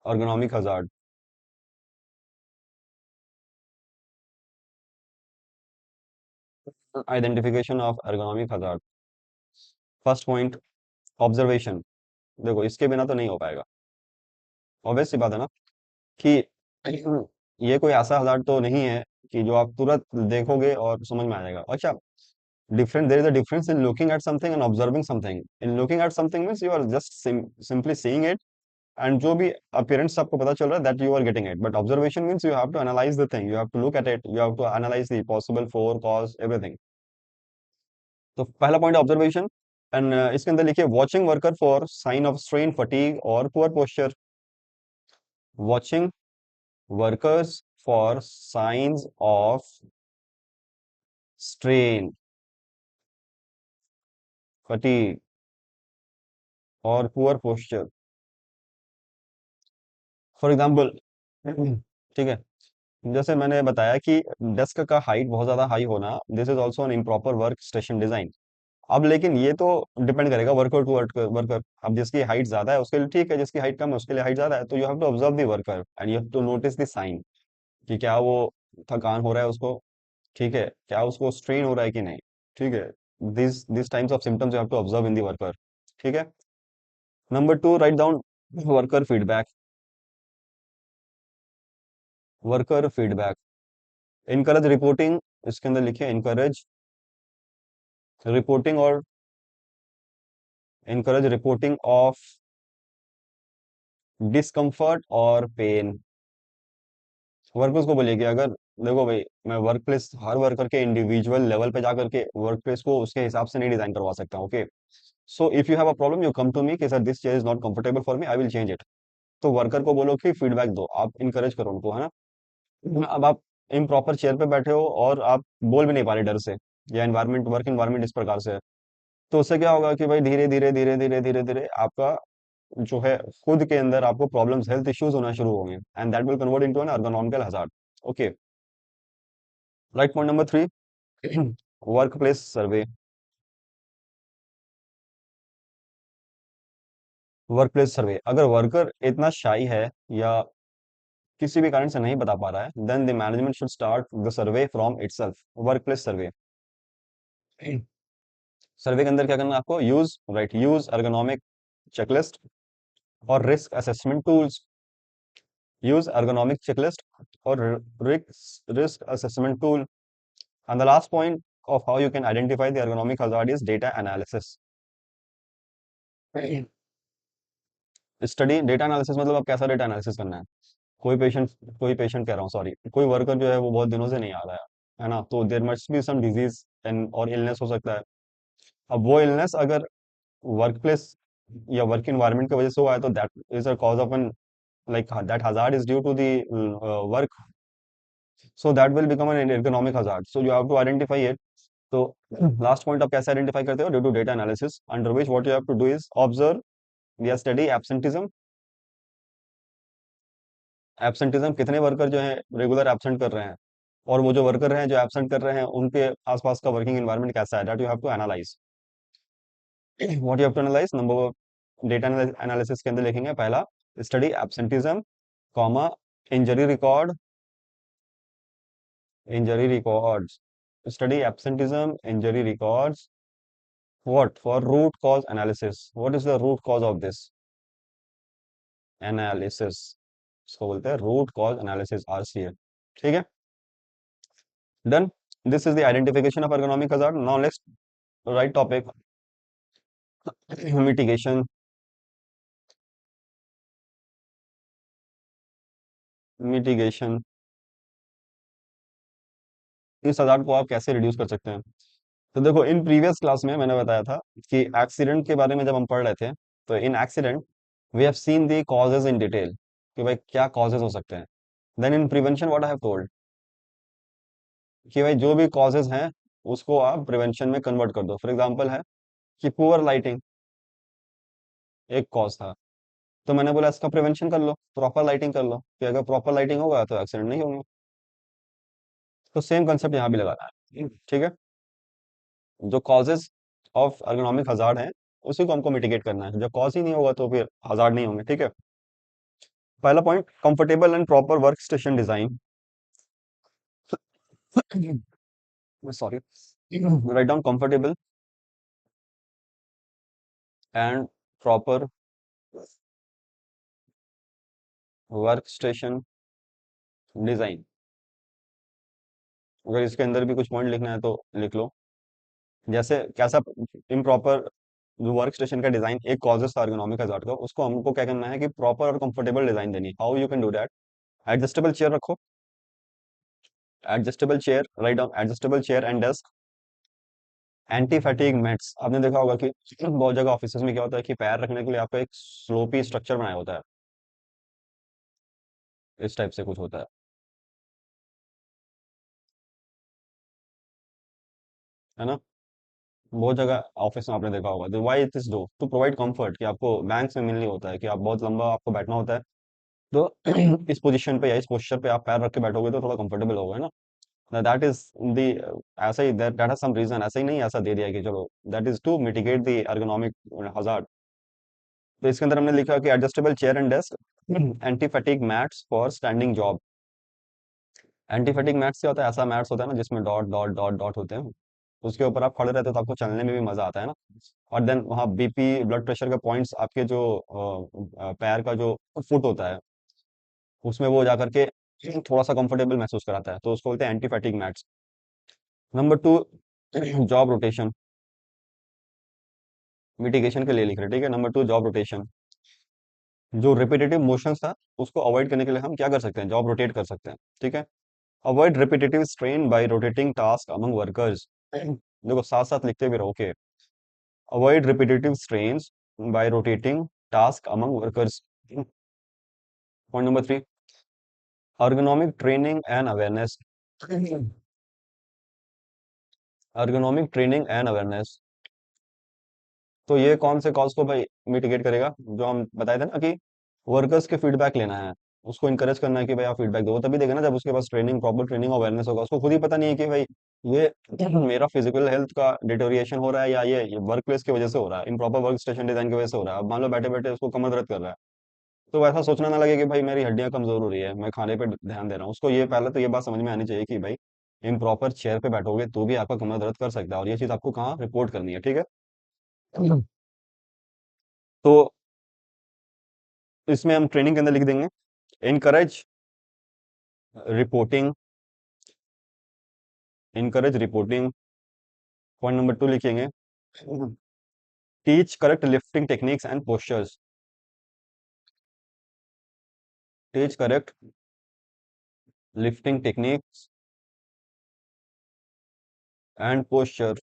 ergonomic hazard। Identification of ergonomic hazard। First point observation. देखो इसके बिना तो नहीं हो पाएगा, ऑब्वियस सी बात है ना कि ये कोई ऐसा हजार्ड तो नहीं है कि जो आप तुरंत देखोगे और समझ में आ जाएगा। अच्छा, different, there is a difference in looking at something and observing something. In looking at something means you are just simply seeing it, and जो भी appearance आपको पता चल रहा है, that you are getting it. But observation means you have to analyze the thing, you have to look at it, you have to analyze the possible for, cause, everything. तो पहला point observation, and इसके अंदर लिखिए watching worker for sign of strain, fatigue और poor posture. Watching workers for signs of strain, fatigue और poor posture. For example, ठीक है, जैसे मैंने बताया कि डेस्क का हाइट बहुत ज्यादा हाई होना, this is also an improper work station design. अब लेकिन ये तो डिपेंड करेगा वर्कर टू वर्कर। अब जिसकी हाइट ज्यादा है उसके लिए ठीक है, जिसकी हाइट कम है उसके लिए हाइट ज्यादा है, तो you have to observe the worker and you have to notice the sign कि क्या वो थकान हो रहा है उसको, ठीक है, क्या उसको स्ट्रेन हो रहा है कि नहीं, ठीक है। This times of symptoms you have to observe in the worker, ठीक है। Number two, write down worker feedback. Worker feedback, encourage reporting, इसके अंदर लिखिए इनकरेज रिपोर्टिंग, और इनकरेज रिपोर्टिंग ऑफ डिस्कम्फर्ट और पेन। वर्कर्स को बोलिए कि अगर, देखो भाई, मैं वर्क प्लेस हर वर्कर के इंडिविजुअल लेवल पे जा करके वर्क प्लेस को उसके हिसाब से नहीं डिजाइन करवा सकता, okay. So if you have a problem, you come to me कि sir this chair is not comfortable for me, I will change it. तो वर्कर को बोलो कि फीडबैक दो, आप इनकरेज करो उनको, है ना। अब आप इम्प्रॉपर चेयर पे बैठे हो और आप बोल भी नहीं पा रहे डर से, या एनवायरमेंट, वर्क एनवायरमेंट इस प्रकार से है, तो उससे क्या होगा कि भाई धीरे धीरे धीरे धीरे धीरे धीरे आपका जो है खुद के अंदर आपको प्रॉब्लम्स, हेल्थ इश्यूज होना शुरू होंगे, and that will convert into an ergonomical hazard, okay. Right, point number three, work place survey. Work place survey, अगर वर्कर इतना शाई है या किसी भी कारण से नहीं बता पा रहा है, then the management should start the survey from itself. Work place survey, survey के अंदर क्या करना है आपको, use, right, use ergonomic checklist और risk assessment tools. Use ergonomic checklist or risk assessment tool. And the last point of how you can identify the ergonomic hazard is data analysis. Study, data analysis मतलब अब कैसा data analysis करना है। कोई patient, कोई patient कह रहा हूँ, सॉरी, कोई वर्कर जो है वो बहुत दिनों से नहीं आ रहा है ना, तो there must be some disease and और इलनेस हो सकता है। अब वो इलनेस अगर वर्क प्लेस या वर्क इन्वायरमेंट की वजह से हुआ है, तो that is a cause of an, like that hazard is due to the work, so that will become an economic hazard, so you have to identify it. तो last point आप कैसे identify करते हो, due to data analysis, under which what you have to do is observe या study absenteeism. Absenteeism, कितने worker जो है regular absent कर रहे हैं, और वो जो वर्कर हैं जो एब्सेंट कर रहे हैं उनके आसपास का वर्किंग एनवायरनमेंट कैसा है, that you have to analyse. What you have to analyse, number data analysis के अंदर लिखेंगे पहला, study absenteeism, comma, injury record, injury records, study absenteeism, injury records. What? For root cause analysis. What is the root cause of this analysis? इसको बोलते हैं root cause analysis, RCA, ठीक है। Done, this is the identification of ergonomic hazard. Now let's write topic, mitigation, mitigation। इस हजार को आप कैसे रिड्यूस कर सकते हैं। तो देखो, इन प्रीवियस क्लास में मैंने बताया था कि एक्सीडेंट के बारे में जब हम पढ़ रहे थे, तो in accident we have seen the causes in detail, कि भाई क्या कॉजेज हो सकते हैं। Then in prevention what I have told, कि भाई जो भी कॉजेज हैं उसको आप प्रिवेंशन में कन्वर्ट कर दो। फॉर एग्जांपल है कि पुअर लाइटिंग एक कॉज था, तो मैंने बोला इसका प्रिवेंशन कर लो, प्रॉपर लाइटिंग कर लो, कि अगर प्रॉपर लाइटिंग होगा तो एक्सीडेंट नहीं होंगे। तो सेम कंसेप्ट यहाँ भी लगाना है, ठीक है। जो कॉजेज ऑफ ergonomic हजार्ड हैं उसी को हमको मिटिगेट करना है, जब कॉज ही नहीं होगा तो फिर हजार्ड नहीं होंगे, ठीक है। पहला point, comfortable and proper work station design. Sorry, write down comfortable and proper work station design. अगर इसके अंदर भी कुछ पॉइंट लिखना है तो लिख लो। जैसे कैसा इम्प्रॉपर जो वर्क स्टेशन का डिजाइन एक कॉजेस था ergonomic हजार्ड का, उसको हमको क्या करना है कि प्रॉपर और कंफर्टेबल डिजाइन देनी है। How you can do that? Adjustable chair रखो, adjustable chair, right down adjustable chair and desk, anti fatigue mats. आपने देखा होगा कि बहुत जगह ऑफिस में क्या होता है कि पैर रखने के लिए आपका एक स्लोपी स्ट्रक्चर बनाया होता है, इस टाइप से कुछ होता है ना? बहुत जगह ऑफिस में आपने देखा होगा। तो why it is due to provide comfort, कि आपको बैंक में मिलनी होता है कि आप बहुत लंबा आपको बैठना होता है, तो इस पोजीशन पे या इस पोस्चर पे आप पैर रख के बैठोगे तो थोड़ा कंफर्टेबल होगा, है ना? दैट इज द ऐसा ही that that has some reason, ऐसा ही नहीं ऐसा दे दिया कि चलो, that is to mitigate the ergonomic hazard. तो इसके अंदर हमने लिखा कि adjustable chair and desk, anti fatigue mats for standing job. Anti fatigue mats क्या होता है? ऐसा मैट्स होता है ना जिसमें डॉट डॉट डॉट डॉट होते हैं, उसके ऊपर आप खड़े रहते हो तो आपको चलने में भी मजा आता है ना। और देन वहाँ बीपी ब्लड प्रेशर का पॉइंट्स आपके जो पैर का जो फुट होता है उसमें वो जा करके थोड़ा सा कंफर्टेबल महसूस कराता है, तो उसको बोलते हैं anti fatigue mats. Number two, job rotation, mitigation के लिए लिख रहे हैं, ठीक है। Number to, job rotation. जो रिपीटेटिव मोशंस था उसको अवॉइड करने के लिए हम क्या कर सकते हैं? जॉब रोटेट कर सकते हैं, ठीक है। Avoid repetitive strain bye rotating task among workers. देखो साथ साथ लिखते भी रहो, okay. Avoid repetitive strains bye rotating task among workers. Point number three, ergonomic training and awareness। ergonomic training and awareness, तो ये कौन से कॉज को भाई मिटिगेट करेगा? जो हम बताए थे ना कि वर्कर्स के फीडबैक लेना है, उसको इनकरेज करना है कि भाई आप फीडबैक दो, वो तभी देगा ना जब उसके पास ट्रेनिंग, प्रॉपर ट्रेनिंग अवेयरनेस होगा। उसको खुद ही पता नहीं है कि भाई ये मेरा फिजिकल हेल्थ का डिटोरिएशन हो रहा है या ये वर्क प्लेस की वजह से हो रहा है, इम्प्रॉपर वर्क स्टेशन डिजाइन की वजह से हो रहा है। अब मान लो बैठे बैठे उसको कमर दर्द कर रहा है, तो वैसा सोचना ना लगे कि भाई मेरी हड्डियां कमजोर हो रही है, मैं खाने पे ध्यान दे रहा हूँ। उसको ये पहले तो ये बात समझ में आनी चाहिए कि भाई इम्प्रॉपर चेयर पे बैठोगे तो भी आपका कमर दर्द कर सकता है, और ये चीज आपको कहाँ रिपोर्ट करनी है, ठीक है। तो इसमें हम ट्रेनिंग के अंदर लिख देंगे, encourage reporting, encourage reporting. Point number two लिखेंगे, teach correct lifting techniques and postures, teach correct lifting techniques and posture.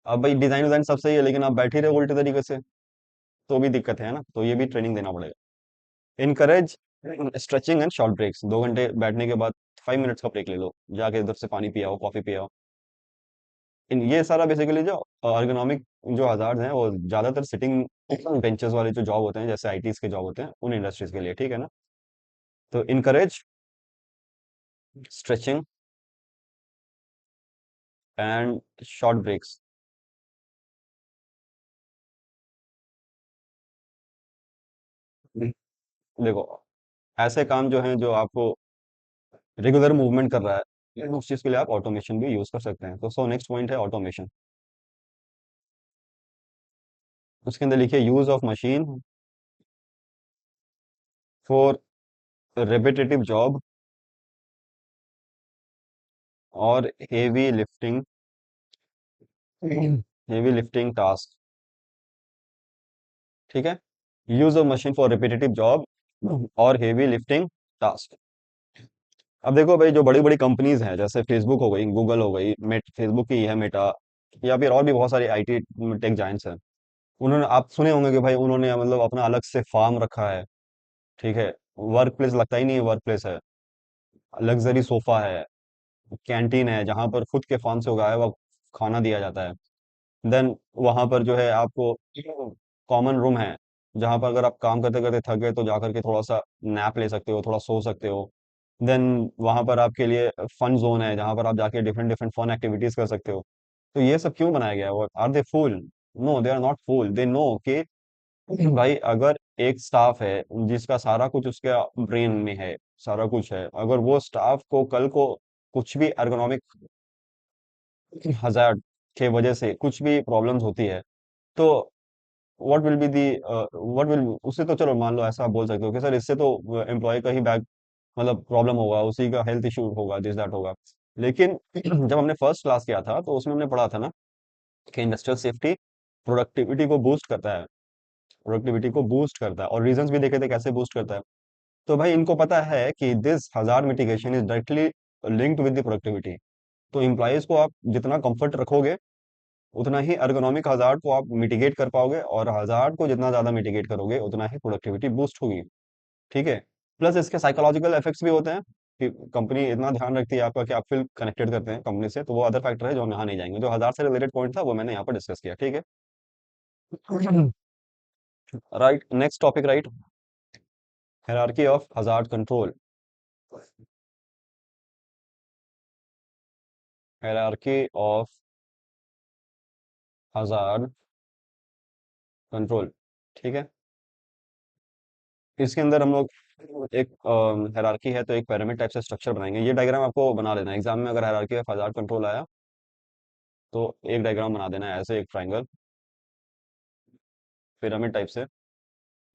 अब भाई डिजाइन डिजाइन सब सही है, लेकिन आप बैठ ही रहे उल्टे तरीके से, तो भी दिक्कत है ना, तो ये भी ट्रेनिंग देना पड़ेगा। Encourage stretching and short breaks, 2 घंटे बैठने के बाद 5 मिनट्स का ब्रेक ले लो, जाके इधर से पानी पियाओ, कॉफी पियाओ। इन ये सारा बेसिकली जो ergonomic जो हजार्ड हैं वो ज्यादातर सिटिंग बेंचेस वाले जो जॉब होते हैं, जैसे आईटीज के जॉब होते हैं, उन इंडस्ट्रीज के लिए, ठीक है ना। तो encourage stretching and short breaks. देखो ऐसे काम जो हैं जो आपको रेगुलर मूवमेंट कर रहा है, उस चीज के लिए आप ऑटोमेशन भी यूज कर सकते हैं। तो सो नेक्स्ट पॉइंट है ऑटोमेशन। उसके अंदर लिखिए use of machine for repetitive job और हेवी लिफ्टिंग टास्क, ठीक है। Use of machine for repetitive job और हेवी लिफ्टिंग टास्क। अब देखो भाई जो बड़ी बड़ी कंपनीज हैं, जैसे फेसबुक हो गई, गूगल हो गई, मेट फेसबुक की है मेटा, या फिर और भी बहुत सारी आईटी टेक जायंट्स हैं। उन्होंने, आप सुने होंगे कि भाई उन्होंने मतलब अपना अलग से फार्म रखा है, ठीक है। वर्क प्लेस लगता ही नहीं है वर्क प्लेस है, लग्जरी सोफा है, कैंटीन है जहाँ पर खुद के फार्म से उगाया हुआ खाना दिया जाता है। देन वहां पर जो है आपको कॉमन रूम है, जहां पर अगर आप काम करते करते थक गए तो जाकर के थोड़ा सा नैप ले सकते हो, थोड़ा सो सकते हो। देन वहां पर आपके लिए फन जोन है, जहां पर आप जाके डिफरेंट डिफरेंट फन एक्टिविटीज कर सकते हो। तो ये सब क्यों बनाया गया है? Are they fool? No, they are not fool, they know कि भाई अगर एक स्टाफ है जिसका सारा कुछ उसके ब्रेन में है, सारा कुछ है, अगर वो स्टाफ को कल को कुछ भी ergonomic हजार्ड के वजह से कुछ भी प्रॉब्लम्स होती है, तो what will be the, what will, उससे तो चलो मान लो ऐसा आप बोल सकते हो कि सर इससे तो एम्प्लॉय का ही बैक मतलब प्रॉब्लम होगा, उसी का हेल्थ इशू होगा, दिस दैट होगा। लेकिन जब हमने फर्स्ट क्लास किया था तो उसमें हमने पढ़ा था ना कि इंडस्ट्रियल सेफ्टी प्रोडक्टिविटी को बूस्ट करता है, प्रोडक्टिविटी को बूस्ट करता है, और रीजंस भी देखे थे कैसे बूस्ट करता है। तो भाई इनको पता है कि this hazard mitigation is directly linked with the productivity. तो एम्प्लॉयज को आप जितना कंफर्ट रखोगे उतना ही अर्गोनॉमिक हजार्ड को आप मिटिगेट कर पाओगे, और हजार्ड को जितना ज्यादा मिटिगेट करोगे उतना ही प्रोडक्टिविटी बूस्ट होगी। ठीक है। प्लस इसके साइकोलॉजिकल इफेक्ट्स भी होते हैं कि कंपनी इतना ध्यान रखती है आपका कि आप फील कनेक्टेड करते हैं कंपनी से, तो वो अदर फैक्टर है जो हम यहाँ नहीं जाएंगे। जो हजार से रिलेटेड पॉइंट था वो मैंने यहाँ पर डिस्कस किया। ठीक है। Right, next topic, right, hierarchy of hazard control. Hierarchy of hazard control. ठीक है। इसके अंदर हम लोग एक हायरार्की है तो एक पिरामिड टाइप से स्ट्रक्चर बनाएंगे। ये डायग्राम आपको बना लेना है एग्जाम में, अगर हायरार्की ऑफ हजार्ड कंट्रोल आया तो एक डायग्राम बना देना है ऐसे, एक ट्राइंगल पिरामिड टाइप से।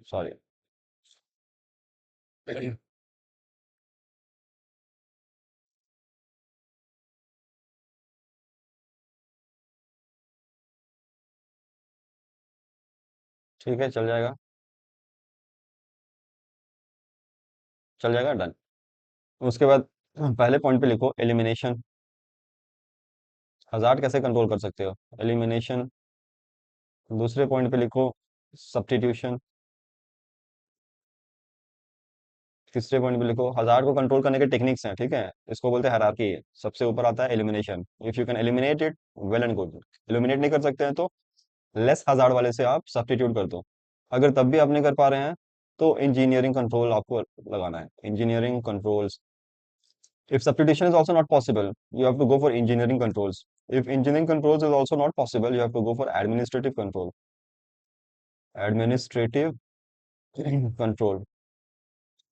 सॉरी। ठीक है, चल जाएगा। चल जाएगा, डन। उसके बाद पहले पॉइंट पे लिखो एलिमिनेशन। हजार्ड कैसे कंट्रोल कर सकते हो, एलिमिनेशन। दूसरे पॉइंट पे लिखो सब्स्टिट्यूशन। तीसरे पॉइंट पे लिखो हजार्ड को कंट्रोल करने के टेक्निक्स हैं। ठीक है, इसको बोलते हैं हायरार्की। सबसे ऊपर आता है elimination. If you can eliminate it, well and good. Eliminate नहीं कर सकते हैं तो लेस हजार्ड वाले से आप सब्स्टिट्यूट कर दो। अगर तब भी आप नहीं कर पा रहे हैं तो इंजीनियरिंग कंट्रोल आपको लगाना है, engineering controls. If substitution is also not possible, you have to go for engineering controls. If engineering controls is also not possible, you have to go for administrative control. Administrative control।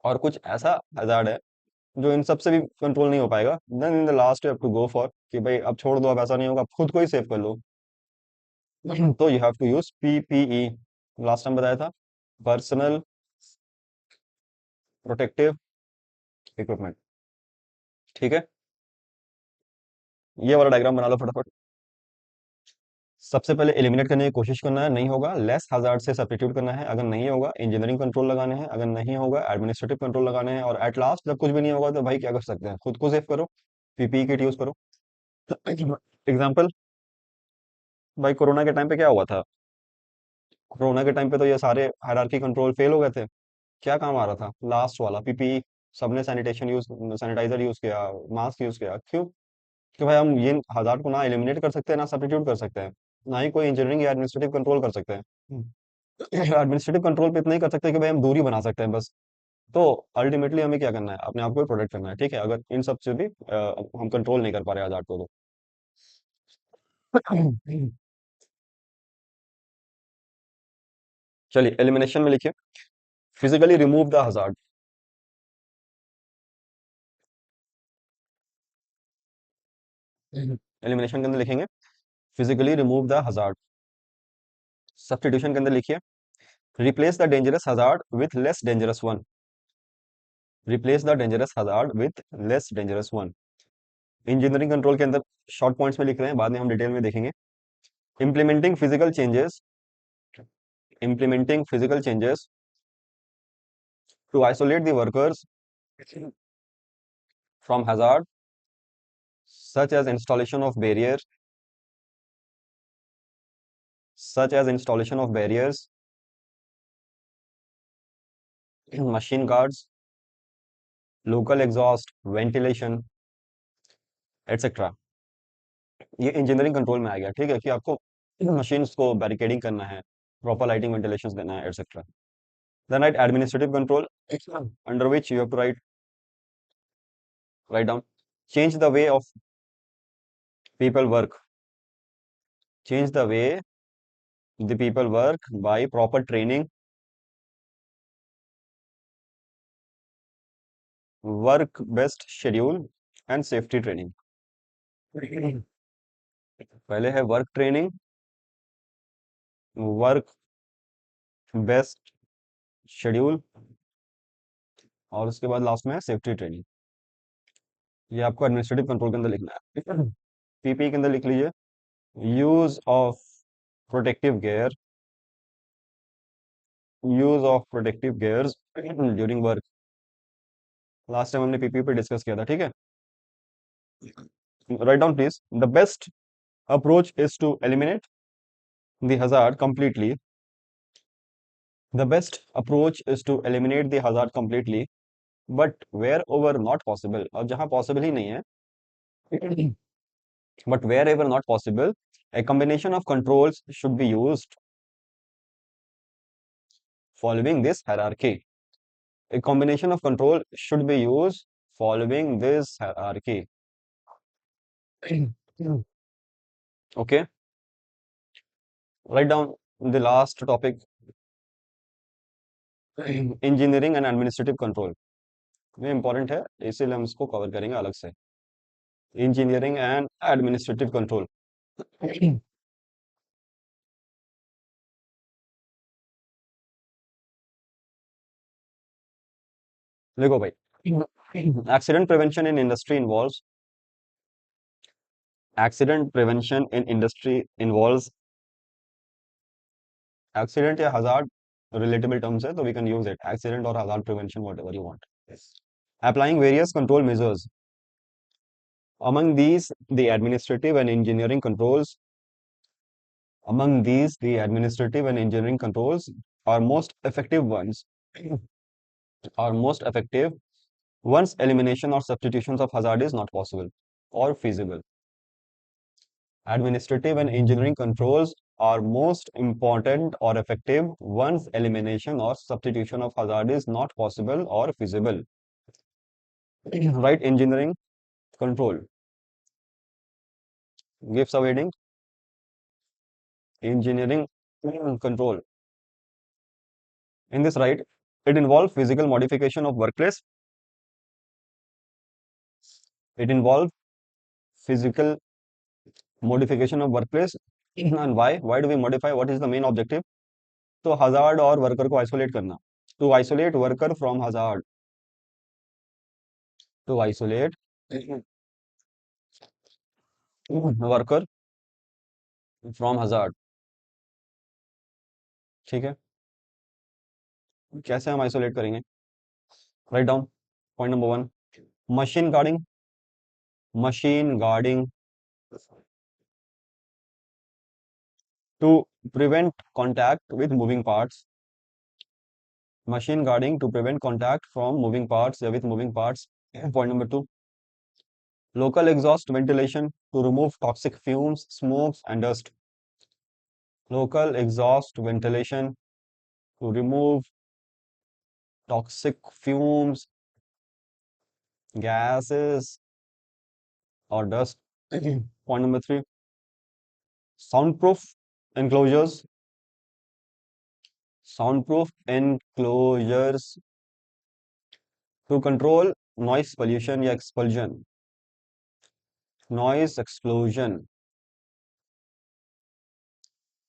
और कुछ ऐसा hazard है जो इन सब से भी control नहीं हो पाएगा, then in the last you have to go for कि भाई अब छोड़ दो, अब ऐसा नहीं होगा, अब खुद को ही सेव कर लो। तो you have to use PPE. Last time बताया था, पर्सनल प्रोटेक्टिव इक्विपमेंट। ठीक है। ये वाला डायग्राम बना लो फटाफट। सबसे पहले एलिमिनेट करने की कोशिश करना है, नहीं होगा लेस हजार्ड से सब्स्टिट्यूट करना है, अगर नहीं होगा इंजीनियरिंग कंट्रोल लगाने हैं, अगर नहीं होगा एडमिनिस्ट्रेटिव कंट्रोल लगाने हैं, और एट लास्ट जब कुछ भी नहीं होगा तो भाई क्या कर सकते हैं, खुद को सेव करो, पीपीई किट यूज करो। एग्जाम्पल, भाई कोरोना के टाइम पे क्या हुआ था, कोरोना के टाइम पे तो ये सारे हायरार्की कंट्रोल फेल हो गए थे। क्या काम आ रहा था, लास्ट वाला पीपीई। सबने सैनिटेशन यूज, सैनिटाइजर यूज किया, मास्क यूज किया, क्यों? कि भाई हम ये हजार्ड को ना एलिमिनेट कर सकते हैं ना सब्स्टिट्यूट कर सकते हैं, ना ही कोई इंजीनियरिंग या एडमिनिस्ट्रेटिव कंट्रोल कर सकते हैं। एडमिनिस्ट्रेटिव कंट्रोल पे इतना ही कर सकते हैं कि भाई हम दूरी बना सकते हैं बस। तो अल्टीमेटली हमें क्या करना है, अपने आप को प्रोटेक्ट करना है। ठीक है, अगर इन सब से भी हम कंट्रोल नहीं कर पा रहे हजार्ड को तो चलिए एलिमिनेशन में लिखिए physically remove the hazard. Elimination के अंदर लिखेंगे physically remove the hazard. Substitution के अंदर लिखिए replace the dangerous hazard with less dangerous one. Replace the dangerous hazard with less dangerous one. Engineering control के अंदर शॉर्ट पॉइंट्स में लिख रहे हैं, बाद में हम डिटेल में देखेंगे। implementing physical changes implementing physical changes to isolate the workers from hazard, such as installation of barriers, machine guards, local exhaust ventilation, etc। ये इंजीनियरिंग कंट्रोल में आ गया। ठीक है, कि आपको मशीन्स को बैरिकेडिंग करना है, प्रॉपर लाइटिंग वेंटिलेशन देना है, etc। Then write administrative control, under which you have to write down change the way of people work, change the way the people work by proper training, work best schedule and safety training। पहले है work training, work best schedule, और उसके बाद last में है safety training. ये आपको administrative control के अंदर लिखना है। पीपी के अंदर लिख लीजिए, use of protective gear, use of protective gears during work. Last time हमने पीपी पे डिस्कस किया था, ठीक है। Write down please, the best approach is to eliminate the hazard completely. The best approach is to eliminate the hazard completely, but wherever not possible, और जहां possible ही नहीं है, but wherever not possible, a combination of controls should be used following this hierarchy. A combination of control should be used following this hierarchy. Okay, write down the last topic, engineering and administrative control. ये important है, इसीलिए हम इसको cover करेंगे अलग से। Engineering and administrative control. देखो भाई, accident prevention in industry involves, accident prevention in industry involves, accident या हजार्ड रिलेटेबल टर्म्स है, तो we can use it, accident और hazard prevention whatever you want. Applying various control measures, among these the administrative and engineering controls, among these the administrative and engineering controls are most effective ones, are most effective once elimination or substitutions of hazard is not possible or feasible. Administrative and engineering controls are most important or effective once elimination or substitution of hazard is not possible or feasible. Right, engineering control gives a heading, engineering control. In this, right, it involves physical modification of workplace. It involves physical modification of workplace. And why? Why do we modify? What is the main objective? तो hazard और worker को isolate करना, to isolate worker from hazard, to isolate worker from hazard. ठीक है, कैसे हम isolate करेंगे? Write down point number one, machine guarding, machine guarding to prevent contact with moving parts, machine guarding to prevent contact from moving parts with moving parts. Point number two, local exhaust ventilation to remove toxic fumes, smokes, and dust. Local exhaust ventilation to remove toxic fumes, gases, or dust. Point number three, soundproof enclosures. Soundproof enclosures to control noise pollution या expulsion. Noise explosion.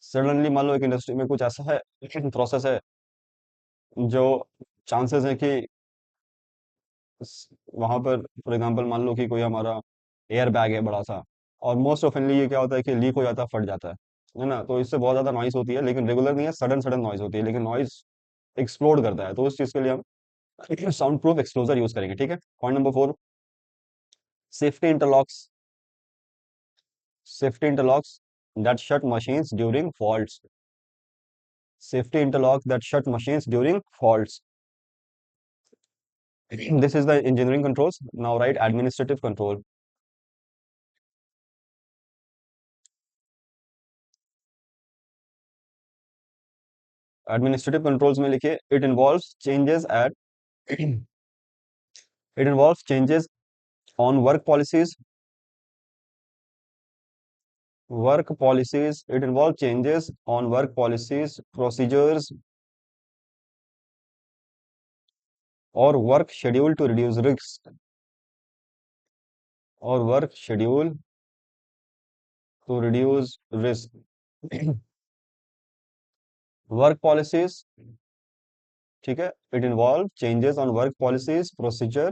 Suddenly मान लो एक industry में कुछ ऐसा है, process है, जो chances है कि वहां पर फॉर एग्जांपल मान लो कि कोई हमारा एयर बैग है बड़ा सा, और मोस्ट ऑफनली ये क्या होता है कि लीक हो जाता है, फट जाता है ना, तो इससे बहुत ज्यादा नॉइस होती है, लेकिन रेगुलर नहीं है, सडन सडन नॉइस होती है, लेकिन नॉइस एक्सप्लोड करता है, तो उस चीज के लिए हम साउंड प्रूफ एक्सक्लोजर यूज करेंगे। ठीक है, point number four, safety interlocks, safety interlocks that shut machines during faults, safety interlocks that shut machines during faults. This is the engineering controls. Now write administrative control. Administrative controls में लिखिए, it involves changes at it involves changes on work policies, work policies, it involves changes on work policies, procedures, or work schedule to reduce risk, or work schedule to reduce risk. Work policies, ठीक है, it involves changes on work policies, procedure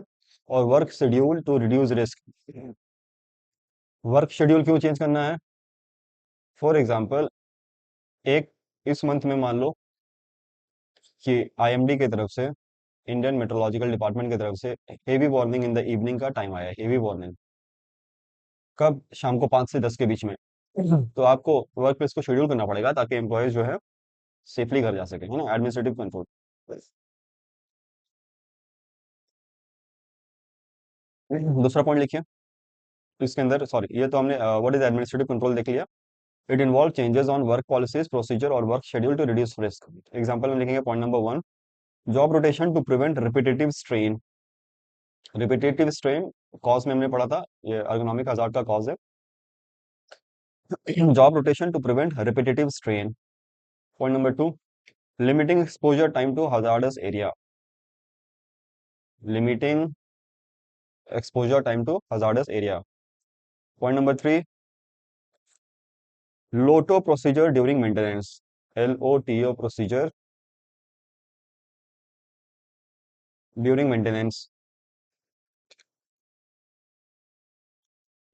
और work schedule to reduce risk. Work schedule क्यों change करना है? For example, एक इस month में मान लो कि आईएमडी की तरफ से, इंडियन मेट्रोलॉजिकल डिपार्टमेंट की तरफ से, heavy warning in the evening का टाइम आया है। हेवी वार्निंग कब? शाम को 5 से 10 के बीच में। तो आपको वर्क प्लेस को शेड्यूल करना पड़ेगा ताकि एम्प्लॉयज जो है सेफली घर जा सके, है ना, एडमिनिस्ट्रेटिव कंट्रोल। दूसरा पॉइंट लिखिए इसके अंदर। सॉरी, ये तो हमने व्हाट इज एडमिनिस्ट्रेटिव कंट्रोल देख लिया। It involve changes on work policies, procedure और work schedule to reduce risk. Example में लिखेंगे point number 1, job rotation to prevent repetitive strain. Repetitive strain cause में हमने पढ़ा था, ये ergonomic हजार्ड का कॉज है। Job rotation to prevent repetitive strain. Point number 2, limiting exposure time to hazardous area. Limiting exposure time to hazardous area. Point number 3, LOTO procedure during maintenance. LOTO procedure during maintenance.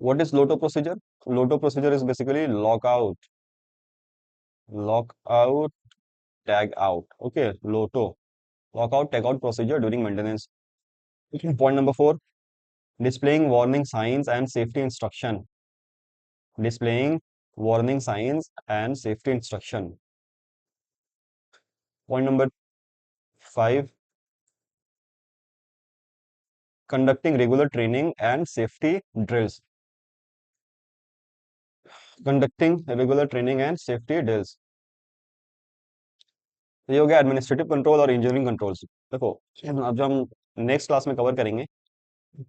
What is LOTO procedure? LOTO procedure is basically lock out, tag out. Okay, LOTO, lock out, tag out procedure during maintenance. Point number 4, displaying warning signs and safety instruction. Displaying warning signs and safety instruction. Point number 5, conducting regular training and safety drills. Conducting regular training and safety drills. तो ये हो गया administrative control और engineering controls. देखो, अब जब हम next class में कवर करेंगे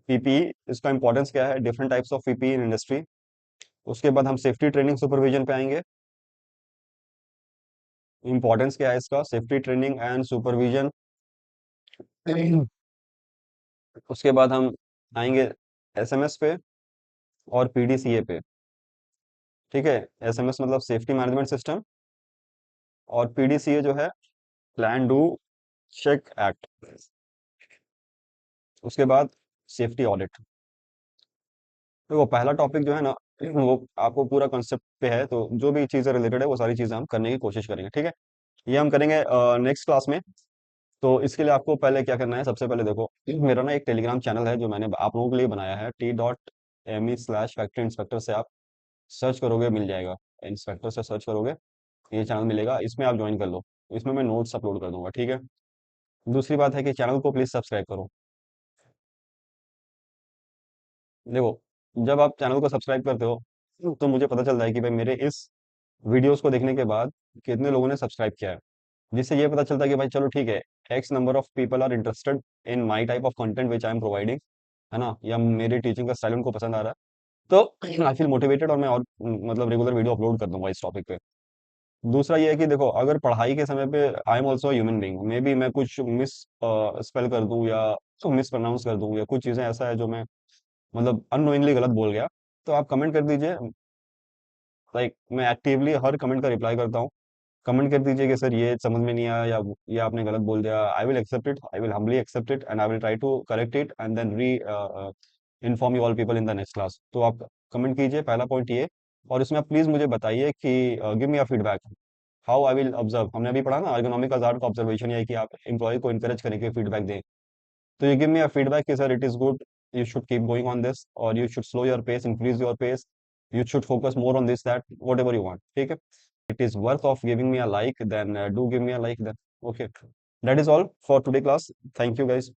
पीपीई, इसका इंपॉर्टेंस क्या है, different types of PPE in industry. उसके बाद हम सेफ्टी ट्रेनिंग सुपरविजन पे आएंगे, इंपॉर्टेंस क्या है इसका, सेफ्टी ट्रेनिंग एंड सुपरविजन। उसके बाद हम आएंगे एसएमएस पे और पीडीसीए पे। ठीक है, एसएमएस मतलब सेफ्टी मैनेजमेंट सिस्टम, और पीडीसीए जो है प्लान डू चेक एक्ट। उसके बाद सेफ्टी ऑडिट। तो वो पहला टॉपिक जो है ना, वो आपको पूरा कॉन्सेप्ट पे है, तो जो भी चीज़ें रिलेटेड है वो सारी चीज़ें हम करने की कोशिश करेंगे। ठीक है, ये हम करेंगे नेक्स्ट क्लास में। तो इसके लिए आपको पहले क्या करना है, सबसे पहले देखो, मेरा ना एक टेलीग्राम चैनल है जो मैंने आप लोगों के लिए बनाया है, t.me/फैक्ट्री इंस्पेक्टर से आप सर्च करोगे मिल जाएगा। इंस्पेक्टर से सर्च करोगे, ये चैनल मिलेगा, इसमें आप ज्वाइन कर लो। इसमें मैं नोट्स अपलोड कर दूंगा। ठीक है, दूसरी बात है कि चैनल को प्लीज़ सब्सक्राइब करो। देखो, जब आप चैनल को सब्सक्राइब करते हो तो मुझे पता चलता है कि भाई मेरे इस वीडियोस को देखने के बाद कितने लोगों ने सब्सक्राइब किया है, जिससे ये पता चलता है कि भाई चलो ठीक है, X number of people are interested in my type of content which I am providing, है ना, या मेरी टीचिंग का स्टाइल उनको पसंद आ रहा है। तो आई फील मोटिवेटेड और मैं और मतलब रेगुलर वीडियो अपलोड कर दूंगा इस टॉपिक पे। दूसरा ये है कि देखो, अगर पढ़ाई के समय पे I am also human being, may be मैं कुछ मिस स्पेल कर दूं या मिस प्रोनाउंस कर दूं, या कुछ चीज़ें ऐसा है जो मैं मतलब अननोइंगली गलत बोल गया, तो आप कमेंट कर दीजिए। लाइक मैं एक्टिवली हर कमेंट का रिप्लाई करता हूँ। कमेंट कर दीजिए कि सर ये समझ में नहीं आया, या ये आपने गलत बोल दिया। I will accept it, I will humbly accept it, and I will try to correct it and then re inform you all people in the next class. तो आप कमेंट कीजिए, पहला पॉइंट ये। और इसमें आप प्लीज़ मुझे बताइए कि give me a feedback, how I will observe. हमने अभी पढ़ा ना ergonomic hazard का ऑब्जर्वेशन, ये है कि आप एम्प्लॉय को इंकरेज करें कि फीडबैक दें। तो you give me a feedback कि sir it is good, you should keep going on this, or you should slow your pace, increase your pace, you should focus more on this, that, whatever you want. ठीक है, it is worth of giving me a like, then do give me a like then. Okay, that is all for today class. Thank you guys.